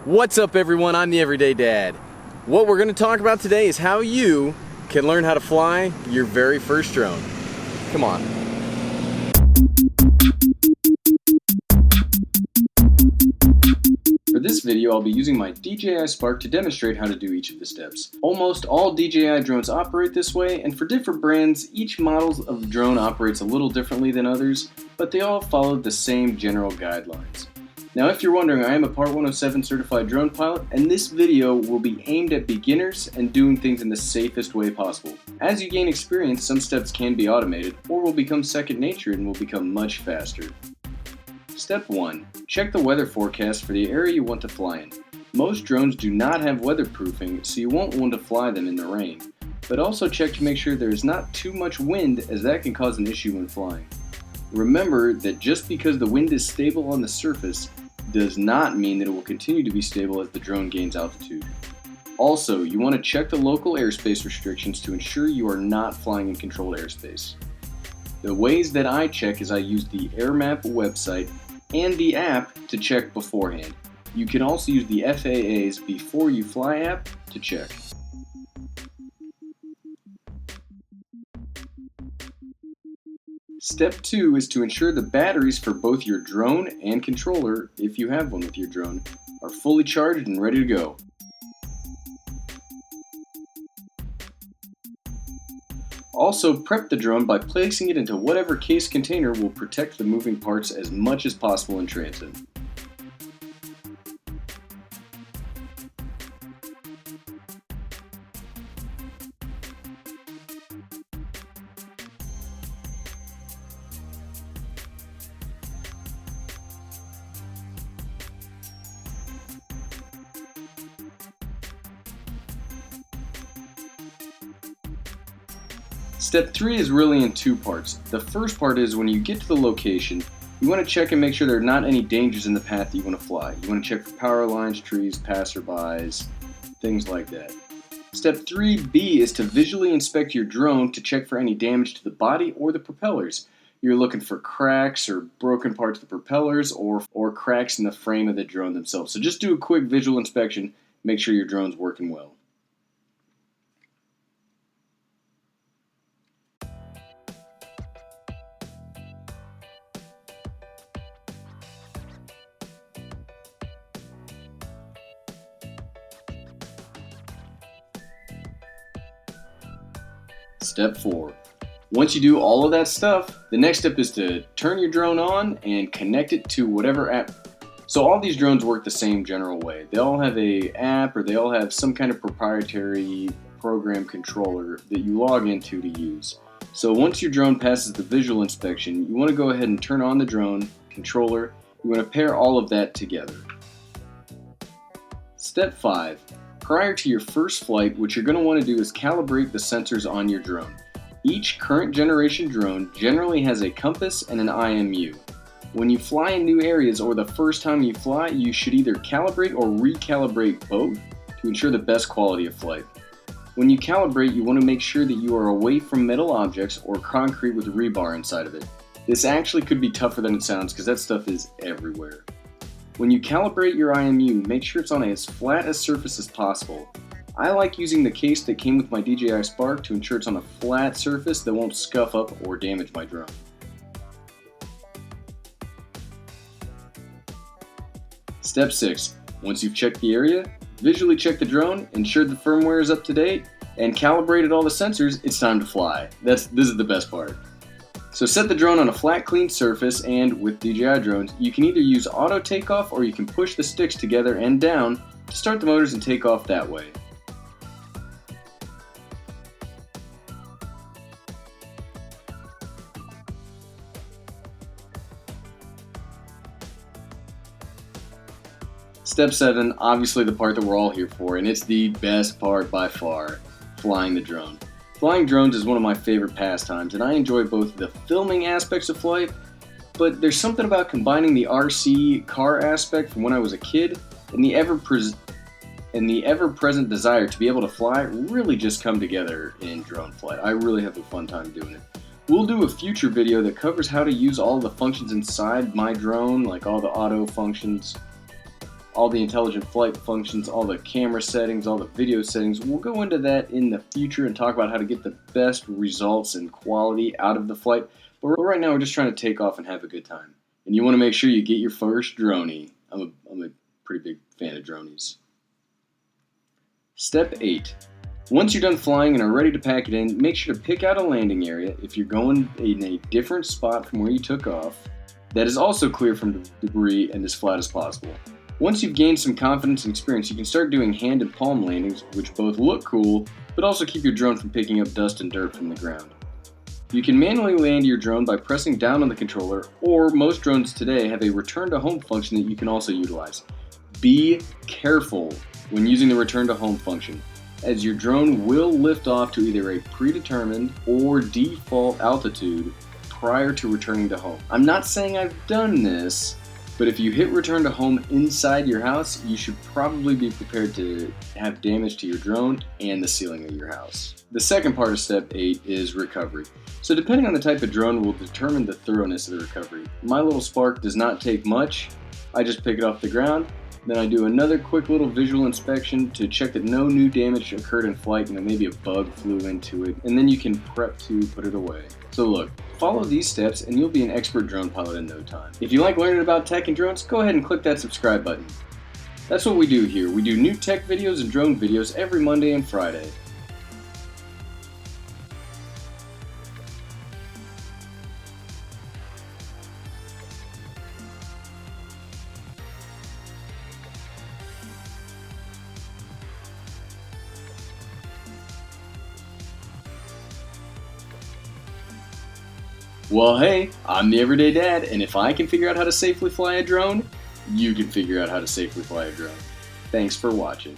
What's up everyone, I'm the Everyday Dad. What we're going to talk about today is how you can learn how to fly your very first drone. Come on. For this video, I'll be using my DJI Spark to demonstrate how to do each of the steps. Almost all DJI drones operate this way, and for different brands, each model of drone operates a little differently than others, but they all follow the same general guidelines. Now if you're wondering, I am a Part 107 certified drone pilot, and this video will be aimed at beginners and doing things in the safest way possible. As you gain experience, some steps can be automated, or will become second nature and will become much faster. Step 1. Check the weather forecast for the area you want to fly in. Most drones do not have weatherproofing, so you won't want to fly them in the rain. But also check to make sure there is not too much wind, as that can cause an issue when flying. Remember that just because the wind is stable on the surface does not mean that it will continue to be stable as the drone gains altitude. Also, you want to check the local airspace restrictions to ensure you are not flying in controlled airspace. The ways that I check is I use the AirMap website and the app to check beforehand. You can also use the FAA's Before You Fly app to check. Step 2 is to ensure the batteries for both your drone and controller, if you have one with your drone, are fully charged and ready to go. Also, prep the drone by placing it into whatever case container will protect the moving parts as much as possible in transit. Step 3 is really in two parts. The first part is when you get to the location, you want to check and make sure there are not any dangers in the path that you want to fly. You want to check for power lines, trees, passerbys, things like that. Step 3B is to visually inspect your drone to check for any damage to the body or the propellers. You're looking for cracks or broken parts of the propellers or cracks in the frame of the drone themselves. So just do a quick visual inspection, make sure your drone's working well. Step 4. Once you do all of that stuff, the next step is to turn your drone on and connect it to whatever app. So all these drones work the same general way. They all have an app or they all have some kind of proprietary program controller that you log into to use. So once your drone passes the visual inspection, you want to go ahead and turn on the drone controller. You want to pair all of that together. Step 5. Prior to your first flight, what you're going to want to do is calibrate the sensors on your drone. Each current generation drone generally has a compass and an IMU. When you fly in new areas or the first time you fly, you should either calibrate or recalibrate both to ensure the best quality of flight. When you calibrate, you want to make sure that you are away from metal objects or concrete with rebar inside of it. This actually could be tougher than it sounds because that stuff is everywhere. When you calibrate your IMU, make sure it's on as flat a surface as possible. I like using the case that came with my DJI Spark to ensure it's on a flat surface that won't scuff up or damage my drone. Step 6. Once you've checked the area, visually check the drone, ensure the firmware is up to date, and calibrated all the sensors, it's time to fly. This is the best part. So set the drone on a flat, clean surface, and with DJI drones, you can either use auto takeoff or you can push the sticks together and down to start the motors and take off that way. Step 7, obviously the part that we're all here for, and it's the best part by far, flying the drone. Flying drones is one of my favorite pastimes, and I enjoy both the filming aspects of flight, but there's something about combining the RC car aspect from when I was a kid and the ever-present desire to be able to fly really just come together in drone flight. I really have a fun time doing it. We'll do a future video that covers how to use all the functions inside my drone, like all the auto functions, all the intelligent flight functions, all the camera settings, all the video settings. We'll go into that in the future and talk about how to get the best results and quality out of the flight. But right now we're just trying to take off and have a good time. And you want to make sure you get your first droney. I'm a pretty big fan of dronies. Step 8. Once you're done flying and are ready to pack it in, make sure to pick out a landing area if you're going in a different spot from where you took off that is also clear from debris and as flat as possible. Once you've gained some confidence and experience, you can start doing hand and palm landings, which both look cool, but also keep your drone from picking up dust and dirt from the ground. You can manually land your drone by pressing down on the controller, or most drones today have a return to home function that you can also utilize. Be careful when using the return to home function, as your drone will lift off to either a predetermined or default altitude prior to returning to home. I'm not saying I've done this, but if you hit return to home inside your house, you should probably be prepared to have damage to your drone and the ceiling of your house. The second part of step 8 is recovery. So depending on the type of drone will determine the thoroughness of the recovery. My little Spark does not take much. I just pick it off the ground, then I do another quick little visual inspection to check that no new damage occurred in flight and that maybe a bug flew into it, and then you can prep to put it away. So look, follow these steps and you'll be an expert drone pilot in no time. If you like learning about tech and drones, go ahead and click that subscribe button. That's what we do here. We do new tech videos and drone videos every Monday and Friday. Well, hey, I'm the Everyday Dad, and if I can figure out how to safely fly a drone, you can figure out how to safely fly a drone. Thanks for watching.